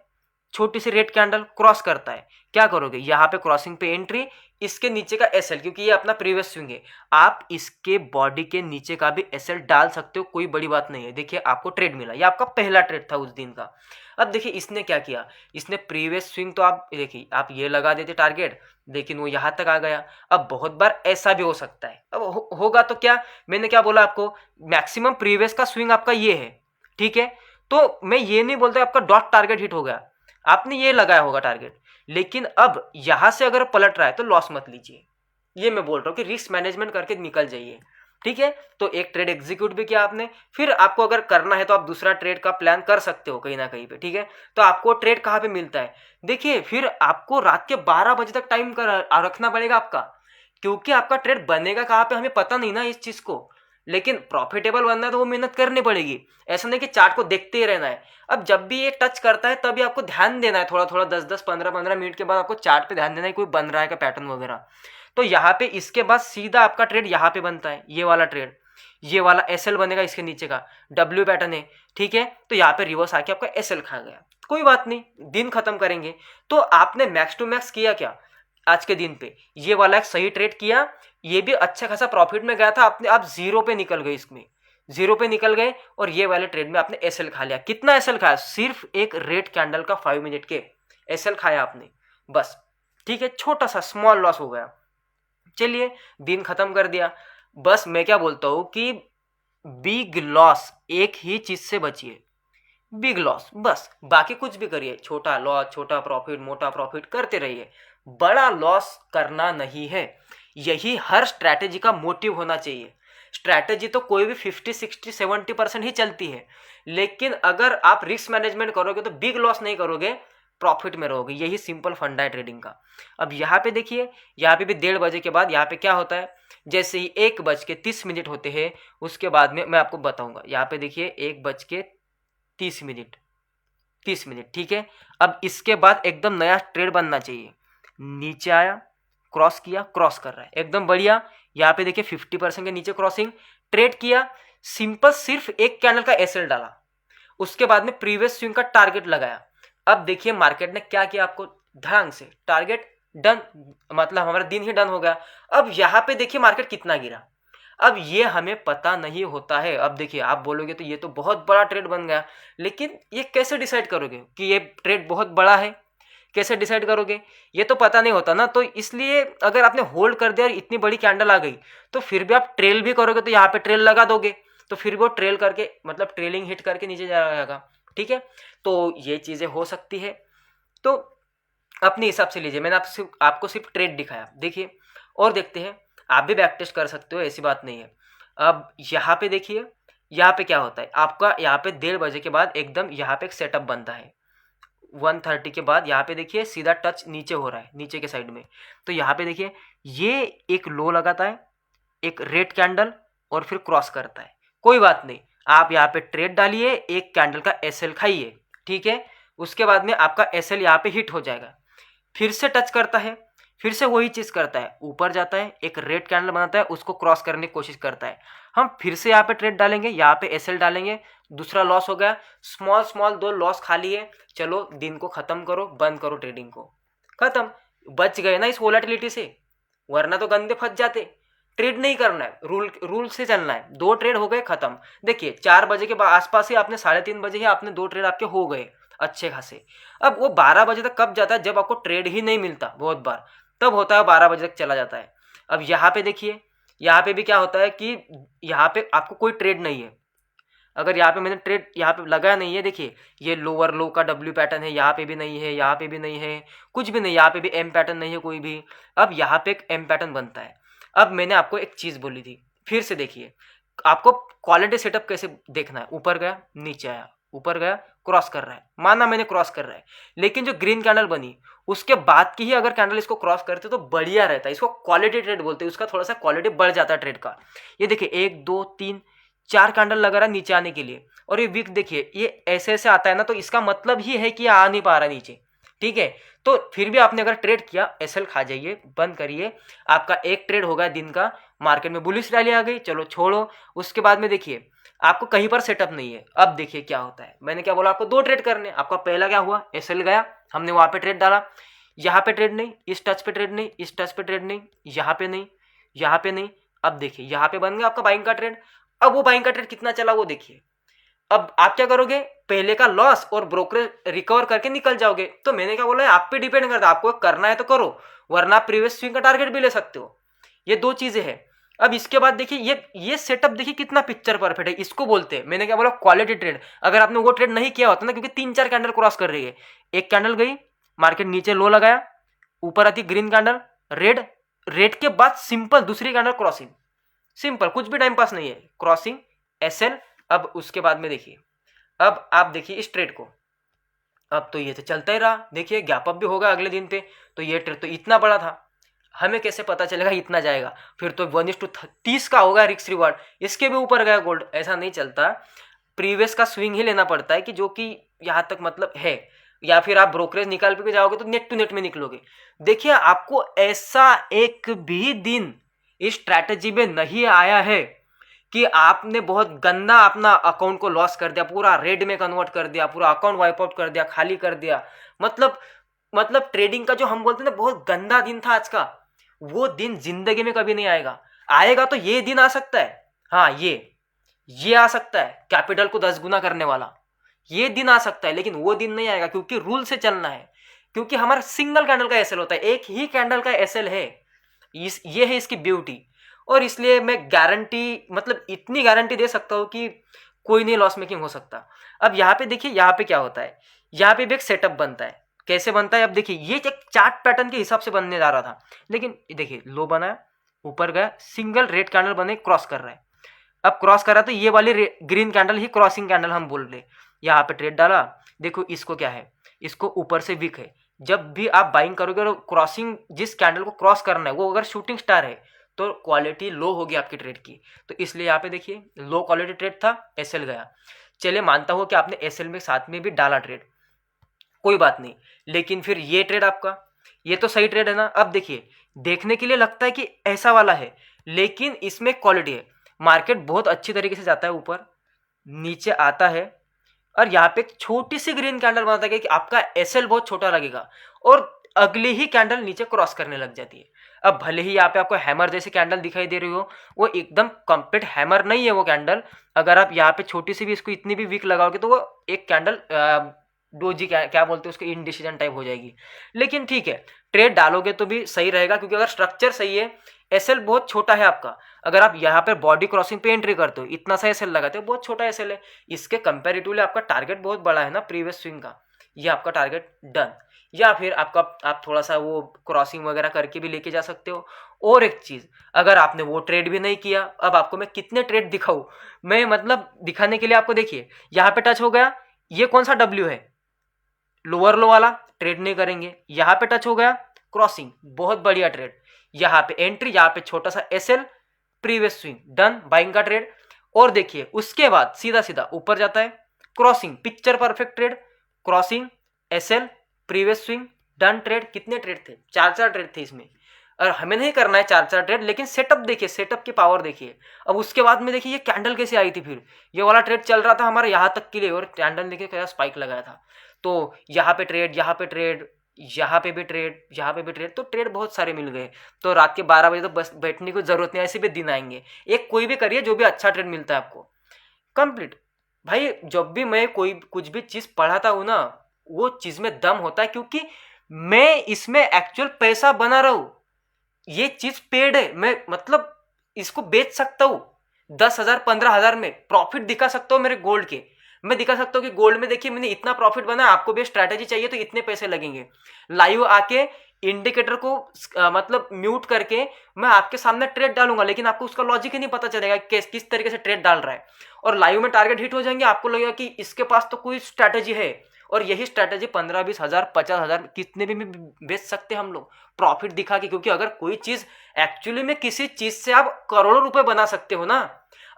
छोटी सी रेड कैंडल क्रॉस करता है। क्या करोगे, यहाँ पे क्रॉसिंग पे एंट्री, इसके नीचे का एसएल, क्योंकि ये अपना प्रीवियस स्विंग है, आप इसके बॉडी के नीचे का भी एसएल डाल सकते हो, कोई बड़ी बात नहीं है। देखिए आपको ट्रेड मिला, ये आपका पहला ट्रेड था उस दिन का। अब देखिए इसने क्या किया, इसने प्रीवियस स्विंग तो आप देखिए आप ये लगा देते टारगेट, लेकिन वो यहाँ तक आ गया। अब बहुत बार ऐसा भी हो सकता है, अब होगा तो क्या, मैंने क्या बोला आपको, मैक्सिमम प्रीवियस का स्विंग आपका ये है, ठीक है। तो मैं ये नहीं बोलता आपका डॉट टारगेट हिट हो गया, आपने ये लगाया होगा टारगेट, लेकिन अब यहां से अगर पलट रहा है तो लॉस मत लीजिए। ये मैं बोल रहा हूं कि रिस्क मैनेजमेंट करके निकल जाइए, ठीक है। तो एक ट्रेड एग्जीक्यूट भी किया आपने, फिर आपको अगर करना है तो आप दूसरा ट्रेड का प्लान कर सकते हो कहीं ना कहीं पे, ठीक है। तो आपको ट्रेड कहाँ पे मिलता है, देखिए फिर आपको रात के 12 बजे तक टाइम रखना पड़ेगा आपका, क्योंकि आपका ट्रेड बनेगा कहाँ पे हमें पता नहीं ना इस चीज को। लेकिन प्रॉफिटेबल बनना है तो वो मेहनत करनी पड़ेगी, ऐसा नहीं कि चार्ट को देखते ही रहना है। अब जब भी ये टच करता है तभी आपको ध्यान देना है, थोड़ा थोड़ा 10-10 15-15 मिनट के बाद आपको चार्ट पे ध्यान देना है कोई बन रहा है का पैटर्न वगैरह। तो यहाँ पे इसके बाद सीधा आपका ट्रेड यहाँ पे बनता है, ये वाला ट्रेड, ये वाला एसएल बनेगा, इसके नीचे का डब्ल्यू पैटर्न है, ठीक है। तो यहाँ पे रिवर्स आके आपका एसएल खा गया, कोई बात नहीं, दिन खत्म करेंगे। तो आपने मैक्स टू मैक्स किया क्या आज के दिन पे, ये वाला एक सही ट्रेड किया, ये भी अच्छा खासा प्रॉफिट में गया था, आपने आप जीरो पे निकल गए, इसमें जीरो पे निकल गए, और ये वाले ट्रेड में आपने एसएल खा लिया। कितना एसएल खाया, सिर्फ एक रेड कैंडल का 5 मिनट के एसएल खाया आपने, बस, ठीक है। छोटा सा स्मॉल लॉस हो गया, चलिए दिन खत्म कर दिया। बस मैं क्या बोलता हूं कि बिग लॉस एक ही चीज से बचिए, बिग लॉस, बस बाकी कुछ भी करिए, छोटा लॉस छोटा प्रॉफिट मोटा प्रॉफिट करते रहिए, बड़ा लॉस करना नहीं है। यही हर स्ट्रैटेजी का मोटिव होना चाहिए। स्ट्रैटेजी तो कोई भी 50-60-70% ही चलती है, लेकिन अगर आप रिस्क मैनेजमेंट करोगे तो बिग लॉस नहीं करोगे, प्रॉफिट में रहोगे। यही सिंपल फंडा है ट्रेडिंग का। अब यहाँ पे देखिए, यहाँ पे भी 1:30 बजे के बाद यहाँ पे क्या होता है, जैसे ही 1:30 होते हैं उसके बाद में मैं आपको बताऊंगा। यहाँ पे देखिए 1:30, 30 मिनट, ठीक है। अब इसके बाद एकदम नया ट्रेड बनना चाहिए, नीचे आया, क्रॉस किया, क्रॉस कर रहा है, एकदम बढ़िया। यहाँ पे देखिए 50% के नीचे क्रॉसिंग, ट्रेड किया, सिंपल सिर्फ एक कैंडल का एसएल डाला, उसके बाद में प्रीवियस स्विंग का टारगेट लगाया। अब देखिए मार्केट ने क्या किया, आपको ढंग से टारगेट डन, मतलब हमारा दिन ही डन हो गया। अब यहाँ पे देखिए मार्केट कितना गिरा, अब ये हमें पता नहीं होता है। अब देखिए आप बोलोगे तो ये तो बहुत बड़ा ट्रेड बन गया, लेकिन ये कैसे डिसाइड करोगे कि ये ट्रेड बहुत बड़ा है, कैसे डिसाइड करोगे, ये तो पता नहीं होता ना। तो इसलिए अगर आपने होल्ड कर दिया और इतनी बड़ी कैंडल आ गई तो फिर भी आप ट्रेल भी करोगे, तो यहाँ पे ट्रेल लगा दोगे तो फिर वो ट्रेल करके मतलब ट्रेलिंग हिट करके नीचे जाएगा, ठीक है। तो ये चीज़ें हो सकती है, तो अपने हिसाब से लीजिए। मैंने आपको सिर्फ ट्रेड दिखाया, देखिए और देखते हैं, आप भी बैक टेस्ट कर सकते हो, ऐसी बात नहीं है। अब यहाँ पे देखिए, यहाँ पे क्या होता है आपका, यहाँ पे 1:30 बजे के बाद एकदम यहाँ पे एक सेटअप बनता है। 1:30 के बाद यहाँ पे देखिए सीधा टच नीचे हो रहा है, नीचे के साइड में। तो यहाँ पे देखिए ये एक लो लगाता है, एक रेड कैंडल, और फिर क्रॉस करता है। कोई बात नहीं, आप यहाँ पे ट्रेड डालिए, एक कैंडल का एसएल खाइए, ठीक है। उसके बाद में आपका एसएल यहाँ पे हिट हो जाएगा, फिर से टच करता है, फिर से वही चीज़ करता है, ऊपर जाता है, एक रेड कैंडल बनाता है, उसको क्रॉस करने की कोशिश करता है। हम फिर से यहाँ पे ट्रेड डालेंगे, यहाँ पे एसएल डालेंगे, दूसरा लॉस हो गया, स्मॉल स्मॉल 2 लॉस खा लिए, चलो दिन को ख़त्म करो, बंद करो ट्रेडिंग को, ख़त्म। बच गए ना इस वोलेटिलिटी से, वरना तो गंदे फंस जाते। ट्रेड नहीं करना है, रूल से चलना है। 2 ट्रेड हो गए, खत्म। देखिए 4 बजे के आसपास ही आपने 3:30 बजे ही आपने 2 ट्रेड आपके हो गए अच्छे खासे। अब वो 12 बजे तक कब जाता है, जब आपको ट्रेड ही नहीं मिलता, बहुत बार तब होता है 12 बजे तक चला जाता है। अब यहाँ पे देखिए, यहाँ पे भी क्या होता है कि यहाँ पे आपको कोई ट्रेड नहीं है। अगर यहाँ पे मैंने ट्रेड यहाँ पे लगाया नहीं है, देखिए ये लोअर लो का डब्ल्यू पैटर्न है, यहाँ पे भी नहीं है, यहाँ पे भी नहीं है, कुछ भी नहीं, यहाँ पे भी एम पैटर्न नहीं है कोई भी। अब यहाँ पे एक एम पैटर्न बनता है। अब मैंने आपको एक चीज़ बोली थी, फिर से देखिए, आपको क्वालिटी सेटअप कैसे देखना है। ऊपर गया, नीचे आया, ऊपर गया, क्रॉस कर रहा है, माना मैंने क्रॉस कर रहा है, लेकिन जो ग्रीन कैंडल बनी उसके बाद की ही अगर कैंडल इसको क्रॉस करते तो बढ़िया रहता है। इसको क्वालिटी ट्रेड बोलते हैं, उसका थोड़ा सा क्वालिटी बढ़ जाता है ट्रेड का। ये देखिए 1 2 3 4 कैंडल लगा रहा है नीचे आने के लिए, और ये विक देखिए ये ऐसे ऐसे आता है ना, तो इसका मतलब ही है कि आ नहीं पा रहा नीचे, ठीक है। तो फिर भी आपने अगर ट्रेड किया, एसएल खा जाइए, बंद करिए। आपका एक ट्रेड होगा दिन का, मार्केट में बुलिश रैली आ गई, चलो छोड़ो। उसके बाद में देखिए आपको कहीं पर सेटअप नहीं है। अब देखिए क्या होता है, मैंने क्या बोला आपको 2 ट्रेड करने। आपका पहला क्या हुआ, एसएल गया, हमने वहां पे ट्रेड डाला, यहाँ पे ट्रेड नहीं, इस टच पे ट्रेड नहीं, इस टच पे ट्रेड नहीं, यहाँ पे नहीं, यहाँ पे नहीं। अब देखिए यहाँ पे बन गया आपका बाइंग का ट्रेड। अब वो बाइंग का ट्रेड कितना चला वो देखिए। अब आप क्या करोगे, पहले का लॉस और ब्रोकरेज रिकवर करके निकल जाओगे। तो मैंने क्या बोला है, आप पे डिपेंड करता है, आपको करना है तो करो, वरना आप प्रीवियस स्विंग का टारगेट भी ले सकते हो। ये 2 चीजें हैं। अब इसके बाद देखिए ये सेटअप देखिए कितना पिक्चर परफेक्ट है, इसको बोलते हैं, मैंने क्या बोला, क्वालिटी ट्रेड। अगर आपने वो ट्रेड नहीं किया होता ना, क्योंकि 3-4 कैंडल क्रॉस कर रही है, एक कैंडल गई, मार्केट नीचे लो लगाया, ऊपर आती ग्रीन कैंडल, रेड, रेड के बाद सिंपल दूसरी कैंडल क्रॉसिंग, सिंपल, कुछ भी टाइम पास नहीं है, क्रॉसिंग, एसएल। अब उसके बाद में देखिए, अब आप देखिए इस ट्रेड को, अब तो ये तो चलता ही रहा, देखिए गैप अप भी होगा अगले दिन पे। तो ये ट्रेड तो इतना बड़ा था, हमें कैसे पता चलेगा इतना जाएगा, फिर तो 1:30 का होगा रिस्क रिवार्ड, इसके भी ऊपर गया गोल्ड। ऐसा नहीं चलता, प्रीवियस का स्विंग ही लेना पड़ता है कि जो कि यहाँ तक मतलब है, या फिर आप ब्रोकरेज निकाल के जाओगे तो नेट टू नेट में निकलोगे। देखिए आपको ऐसा एक भी दिन इस स्ट्रैटेजी में नहीं आया है कि आपने बहुत गंदा अपना अकाउंट को लॉस कर दिया, पूरा रेड में कन्वर्ट कर दिया, पूरा अकाउंट वाइप आउट कर दिया, खाली कर दिया। मतलब ट्रेडिंग का जो हम बोलते हैं ना बहुत गंदा दिन था आज का, वो दिन जिंदगी में कभी नहीं आएगा। आएगा तो ये दिन आ सकता है, हाँ ये आ सकता है, कैपिटल को 10 गुना करने वाला ये दिन आ सकता है, लेकिन वो दिन नहीं आएगा, क्योंकि रूल से चलना है। क्योंकि हमारा सिंगल कैंडल का एसएल होता है, एक ही कैंडल का एसएल है, ये है इसकी ब्यूटी। और इसलिए मैं गारंटी, मतलब इतनी गारंटी दे सकता हूँ कि कोई नहीं लॉस मेकिंग हो सकता। अब यहाँ पे देखिए, यहाँ पे क्या होता है, यहाँ पे भी एक सेटअप बनता है। कैसे बनता है, अब देखिए ये एक चार्ट पैटर्न के हिसाब से बनने जा रहा था, लेकिन देखिए लो बनाया, ऊपर गया, सिंगल रेड कैंडल बने, क्रॉस कर रहा है। अब क्रॉस कर रहा तो ये वाली ग्रीन कैंडल ही क्रॉसिंग कैंडल हम बोल रहे। यहाँ पे ट्रेड डाला, देखो इसको क्या है, इसको ऊपर से विक है। जब भी आप बाइंग करोगे और क्रॉसिंग, जिस कैंडल को क्रॉस करना है वो अगर शूटिंग स्टार है तो क्वालिटी लो होगी आपकी ट्रेड की। तो इसलिए यहाँ पे देखिए लो क्वालिटी ट्रेड था, एसएल गया। चलिए मानता हूँ कि आपने एसएल में साथ में भी डाला ट्रेड, कोई बात नहीं, लेकिन फिर ये ट्रेड आपका, ये तो सही ट्रेड है ना। अब देखिए देखने के लिए लगता है कि ऐसा वाला है, लेकिन इसमें क्वालिटी है। मार्केट बहुत अच्छी तरीके से जाता है, ऊपर नीचे आता है, और यहाँ पे एक छोटी सी ग्रीन कैंडल बनाता है कि आपका एसएल बहुत छोटा लगेगा, और अगली ही कैंडल नीचे क्रॉस करने लग जाती है। अब भले ही यहाँ पे आपको हैमर जैसी कैंडल दिखाई दे रही हो, वो एकदम कंप्लीट हैमर नहीं है वो कैंडल। अगर आप यहाँ पे छोटी सी भी इसको इतनी भी वीक लगाओगे तो वो एक कैंडल डोजी क्या बोलते हैं उसको, इनडिसीजन टाइप हो जाएगी। लेकिन ठीक है, ट्रेड डालोगे तो भी सही रहेगा, क्योंकि अगर स्ट्रक्चर सही है, एसएल बहुत छोटा है आपका। अगर आप यहाँ पे बॉडी क्रॉसिंग पे एंट्री करते हो, इतना सा एसएल लगाते हो, बहुत छोटा एसएल है। इसके कंपेरेटिवली आपका टारगेट बहुत बड़ा है ना प्रीवियस स्विंग का, ये आपका टारगेट डन। या फिर आप थोड़ा सा वो क्रॉसिंग वगैरह करके भी लेके जा सकते हो, और एक चीज, अगर आपने वो ट्रेड भी नहीं किया, अब आपको मैं कितने ट्रेड दिखाऊं, मैं मतलब दिखाने के लिए आपको देखिए यहाँ पे टच हो गया, ये कौन सा डब्ल्यू है, लोअर लो वाला, ट्रेड नहीं करेंगे। यहाँ पे टच हो गया, क्रॉसिंग, बहुत बढ़िया ट्रेड। यहाँ पे एंट्री, यहाँ पे छोटा सा SL, previous swing, done, buying का ट्रेड। और देखिए उसके बाद सीधा सीधा ऊपर जाता है, crossing, picture perfect trade, crossing, SL, previous swing, done trade. कितने ट्रेड थे, चार चार ट्रेड थे इसमें। और हमें नहीं करना है चार चार ट्रेड, लेकिन सेटअप देखिए, सेटअप की पावर देखिए। अब उसके बाद में देखिए ये कैंडल कैसे आई थी, फिर ये वाला ट्रेड चल रहा था हमारा यहाँ तक के लिए, और कैंडल देखिए कैसा स्पाइक लगाया था। तो यहाँ पे ट्रेड, यहाँ पे ट्रेड, यहाँ पे भी ट्रेड, यहाँ पे भी ट्रेड, तो ट्रेड बहुत सारे मिल गए। तो रात के 12 बजे तो बस बैठने की जरूरत नहीं, ऐसे भी दिन आएंगे। एक कोई भी करिए जो भी अच्छा ट्रेड मिलता है आपको, कंप्लीट। भाई जब भी मैं कोई कुछ भी चीज पढ़ाता हूं ना, वो चीज में दम होता है, क्योंकि मैं इसमें एक्चुअल पैसा बना रहा हूं। ये चीज पेड है, मैं मतलब इसको बेच सकता हूं 10,000 15,000 में, प्रॉफिट दिखा सकता हूं मेरे गोल्ड के। मैं दिखा सकता हूं कि गोल्ड में देखिए मैंने इतना प्रॉफिट बनाया, आपको भी स्ट्रैटेजी चाहिए तो इतने पैसे लगेंगे। लाइव आके इंडिकेटर को मतलब म्यूट करके मैं आपके सामने ट्रेड डालूंगा, लेकिन आपको उसका लॉजिक ही नहीं पता चलेगा किस तरीके से ट्रेड डाल रहा है। और लाइव में टारगेट हिट हो जाएंगे, आपको लगेगा कि इसके पास तो कोई स्ट्रैटेजी है। और यही स्ट्रैटेजी 15-20 हज़ार 50,000 कितने भी बेच सकते हैं हम लोग, प्रॉफिट दिखा के। क्योंकि अगर कोई चीज एक्चुअली में, किसी चीज से आप करोड़ों रुपए बना सकते हो ना,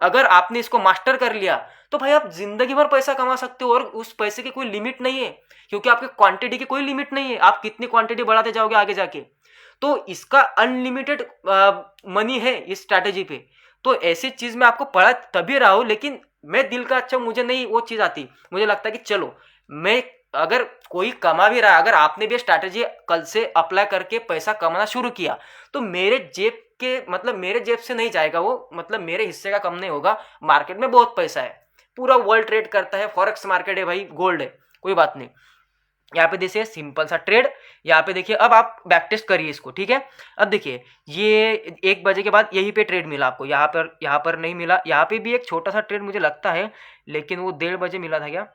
अगर आपने इसको मास्टर कर लिया तो भाई आप जिंदगी भर पैसा कमा सकते हो। और उस पैसे की कोई लिमिट नहीं है, क्योंकि आपकी क्वांटिटी की कोई लिमिट नहीं है, आप कितनी क्वांटिटी बढ़ाते जाओगे आगे जाके। तो इसका अनलिमिटेड मनी है इस स्ट्रैटेजी पे। तो ऐसी चीज मैं आपको पढ़ा तभी रहा हूं, लेकिन मैं दिल का अच्छा, मुझे नहीं वो चीज आती। मुझे लगता है कि चलो, मैं अगर कोई कमा भी रहा है, अगर आपने भी स्ट्रैटेजी कल से अप्लाई करके पैसा कमाना शुरू किया, तो मेरे जेब के मतलब मेरे जेब से नहीं जाएगा वो, मतलब मेरे हिस्से का कम नहीं होगा। मार्केट में बहुत पैसा है, पूरा वर्ल्ड ट्रेड करता है, फॉरेक्स मार्केट है भाई, गोल्ड है, कोई बात नहीं। यहाँ पे देखिए सिंपल सा ट्रेड। यहाँ पे देखिए, अब आप बैक टेस्ट करिए इसको, ठीक है। अब देखिए ये 1 बजे के बाद यहीं पे ट्रेड मिला आपको, यहाँ पर नहीं मिला। यहाँ पे भी एक छोटा सा ट्रेड मुझे लगता है, लेकिन वो 1:30 बजे मिला था क्या,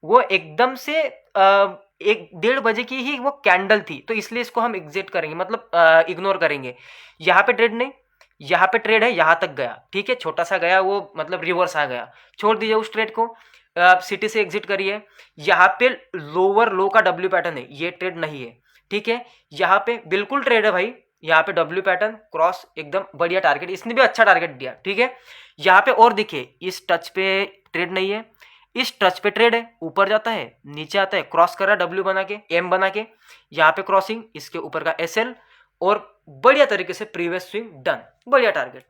वो एकदम से 1-1:30 बजे की ही वो कैंडल थी, तो इसलिए इसको हम एग्जिट करेंगे, मतलब इग्नोर करेंगे। यहाँ पे ट्रेड नहीं, यहाँ पे ट्रेड है, यहाँ तक गया, ठीक है, छोटा सा गया वो, मतलब रिवर्स आ गया, छोड़ दीजिए उस ट्रेड को। सिटी से एग्जिट करिए। यहाँ पे लोअर लो का डब्ल्यू पैटर्न है, ये ट्रेड नहीं है, ठीक है। यहाँ पे बिल्कुल ट्रेड है भाई, यहाँ पे डब्ल्यू पैटर्न क्रॉस, एकदम बढ़िया टारगेट, इसने भी अच्छा टारगेट दिया, ठीक है। यहाँ पे और देखिए इस टच पे ट्रेड नहीं है, इस टच पे ट्रेड है, ऊपर जाता है नीचे आता है, क्रॉस कर रहा है डब्ल्यू बना के, एम बना के, यहाँ पे क्रॉसिंग, इसके ऊपर का एसएल, और बढ़िया तरीके से प्रीवियस स्विंग, डन, बढ़िया टारगेट।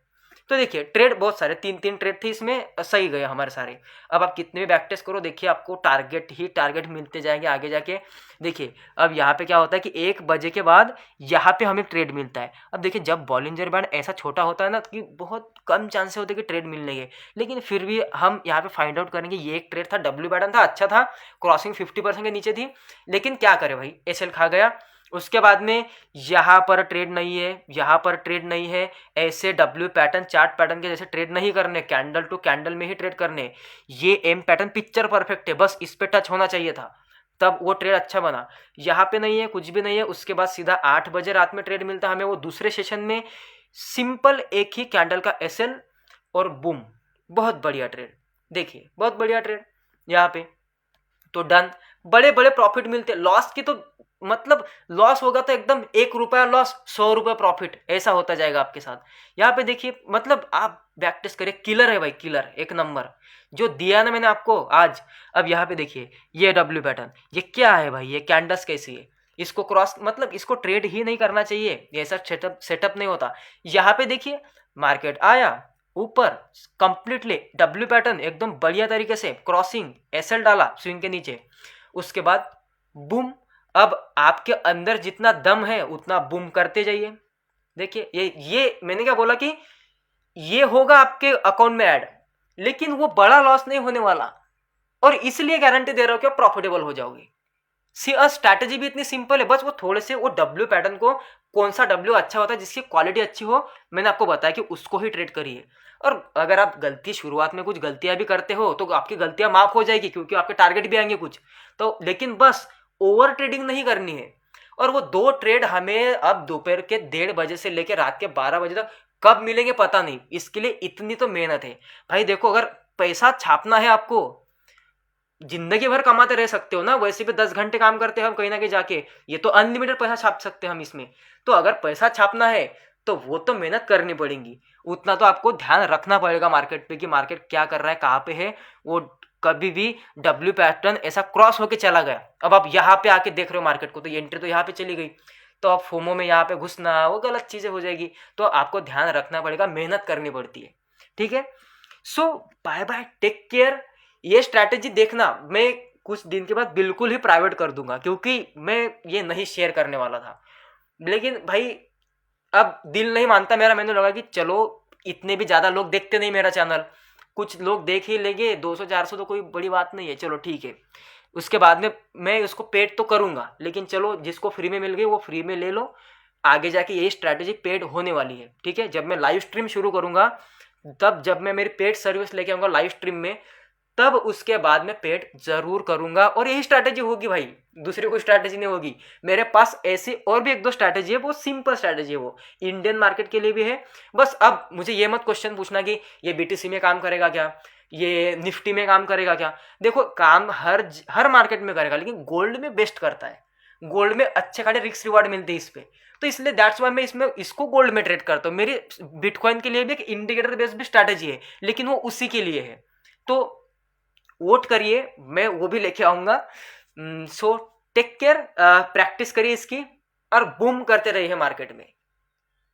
तो देखिए ट्रेड बहुत सारे, 3-3 ट्रेड थे इसमें, सही गए हमारे सारे। अब आप कितने भी बैक टेस्ट करो, देखिए आपको टारगेट ही टारगेट मिलते जाएंगे आगे जाके। देखिए अब यहाँ पे क्या होता है कि 1 बजे के बाद यहाँ पे हमें ट्रेड मिलता है। अब देखिए जब बॉलिंजर बैंड ऐसा छोटा होता है ना, कि बहुत कम चांसेस होते हैं कि ट्रेड मिलने के, लेकिन फिर भी हम यहाँ पे फाइंड आउट करेंगे। ये एक ट्रेड था, डब्ल्यू पैटर्न था, अच्छा था, क्रॉसिंग 50% के नीचे थी, लेकिन क्या करे भाई, एसएल खा गया। उसके बाद में यहाँ पर ट्रेड नहीं है, यहाँ पर ट्रेड नहीं है, ऐसे डब्ल्यू पैटर्न चार्ट पैटर्न के जैसे ट्रेड नहीं करने, कैंडल टू कैंडल में ही ट्रेड करने। ये एम पैटर्न पिक्चर परफेक्ट है, बस इस पे टच होना चाहिए था, तब वो ट्रेड अच्छा बना। यहाँ पे नहीं है, कुछ भी नहीं है। उसके बाद सीधा 8 बजे रात में ट्रेड मिलता है हमें, वो दूसरे सेशन में, सिंपल एक ही कैंडल का एसएल और बूम, बहुत बढ़िया ट्रेड। देखिए बहुत बढ़िया ट्रेड यहाँ पे, तो डन, बड़े बड़े प्रॉफिट मिलते। लॉस की तो मतलब लॉस होगा तो एकदम 1 रुपया लॉस, 100 रुपये प्रॉफिट, ऐसा होता जाएगा आपके साथ। यहाँ पे देखिए, मतलब आप बैक टेस्ट करिए, किलर है भाई, किलर, एक नंबर जो दिया ना मैंने आपको आज। अब यहाँ पे देखिए ये डब्ल्यू पैटर्न, ये क्या है भाई, ये कैंडल्स कैसी है, इसको क्रॉस, मतलब इसको ट्रेड ही नहीं करना चाहिए, ऐसा सेटअप नहीं होता। यहाँ पे देखिए मार्केट आया ऊपर, कंप्लीटली डब्ल्यू पैटर्न एकदम बढ़िया तरीके से, क्रॉसिंग, एसएल डाला स्विंग के नीचे, उसके बाद बूम। अब आपके अंदर जितना दम है उतना बूम करते जाइए। देखिए ये मैंने क्या बोला कि ये होगा आपके अकाउंट में ऐड, लेकिन वो बड़ा लॉस नहीं होने वाला, और इसलिए गारंटी दे रहा हूं कि आप प्रॉफिटेबल हो जाओगे। स्ट्रैटेजी भी इतनी सिंपल है, बस वो थोड़े से वो डब्ल्यू पैटर्न को, कौन सा डब्ल्यू अच्छा होता है जिसकी क्वालिटी अच्छी हो, मैंने आपको बताया कि उसको ही ट्रेड करिए। और अगर आप गलती शुरुआत में कुछ गलतियां भी करते हो तो आपकी गलतियां माफ हो जाएगी, क्योंकि आपके टारगेट भी आएंगे कुछ तो, लेकिन बस ओवर ट्रेडिंग नहीं करनी है। और वो 2 ट्रेड हमें अब दोपहर के 1:30 से लेकर रात के 12 बजे तक कब मिलेंगे पता नहीं। इसके लिए इतनी तो मेहनत है भाई। देखो, अगर पैसा छापना है आपको, जिंदगी भर कमाते रह सकते हो ना, वैसे भी 10 घंटे काम करते हैं हम कहीं ना कहीं जाके, ये तो अनलिमिटेड पैसा छाप सकते हैं हम इसमें। तो अगर पैसा छापना है तो वो तो मेहनत करनी पड़ेगी, उतना तो आपको ध्यान रखना पड़ेगा मार्केट पे कि मार्केट क्या कर रहा है, कहाँ पे है। वो कभी भी डब्ल्यू पैटर्न ऐसा क्रॉस होके चला गया, अब आप यहाँ पे आके देख रहे हो मार्केट को, तो ये एंट्री तो यहाँ पे चली गई, तो आप फोमो में यहाँ पे घुसना, वो गलत चीजें हो जाएगी। तो आपको ध्यान रखना पड़ेगा, मेहनत करनी पड़ती है, ठीक है। सो बाय बाय, टेक केयर। ये स्ट्रैटेजी देखना मैं कुछ दिन के बाद बिल्कुल ही प्राइवेट कर दूंगा, क्योंकि मैं ये नहीं शेयर करने वाला था। लेकिन भाई अब दिल नहीं मानता मेरा, मैंने लगा कि चलो, इतने भी ज़्यादा लोग देखते नहीं मेरा चैनल, कुछ लोग देख ही लेंगे, 200-400 तो कोई बड़ी बात नहीं है, चलो ठीक है। उसके बाद में मैं उसको पेड तो करूँगा, लेकिन चलो जिसको फ्री में मिल गई वो फ्री में ले लो। आगे जाके यही स्ट्रैटेजी पेड होने वाली है, ठीक है। जब मैं लाइव स्ट्रीम शुरू करूँगा, तब जब मैं मेरी पेड सर्विस लेके आऊँगा लाइव स्ट्रीम में, तब उसके बाद में पेड जरूर करूंगा। और यही स्ट्रैटेजी होगी भाई, दूसरी कोई स्ट्रैटेजी नहीं होगी। मेरे पास ऐसी और भी 1-2 स्ट्रैटेजी है, वो सिंपल स्ट्रैटेजी है, वो इंडियन मार्केट के लिए भी है। बस अब मुझे ये मत क्वेश्चन पूछना कि ये बीटीसी में काम करेगा क्या, ये निफ्टी में काम करेगा क्या। देखो, काम हर मार्केट में करेगा, लेकिन गोल्ड में बेस्ट करता है। गोल्ड में अच्छे खासे रिस्क रिवार्ड मिलते हैं इस पे, तो इसलिए दैट्स वाई मैं इसको गोल्ड में ट्रेड करता हूँ। मेरी बिटकॉइन के लिए भी एक इंडिकेटर बेस्ड भी स्ट्रैटेजी है, लेकिन वो उसी के लिए है। तो वोट करिए, मैं वो भी लेके आऊंगा। सो टेक केयर, प्रैक्टिस करिए इसकी और बूम करते रहिए मार्केट में।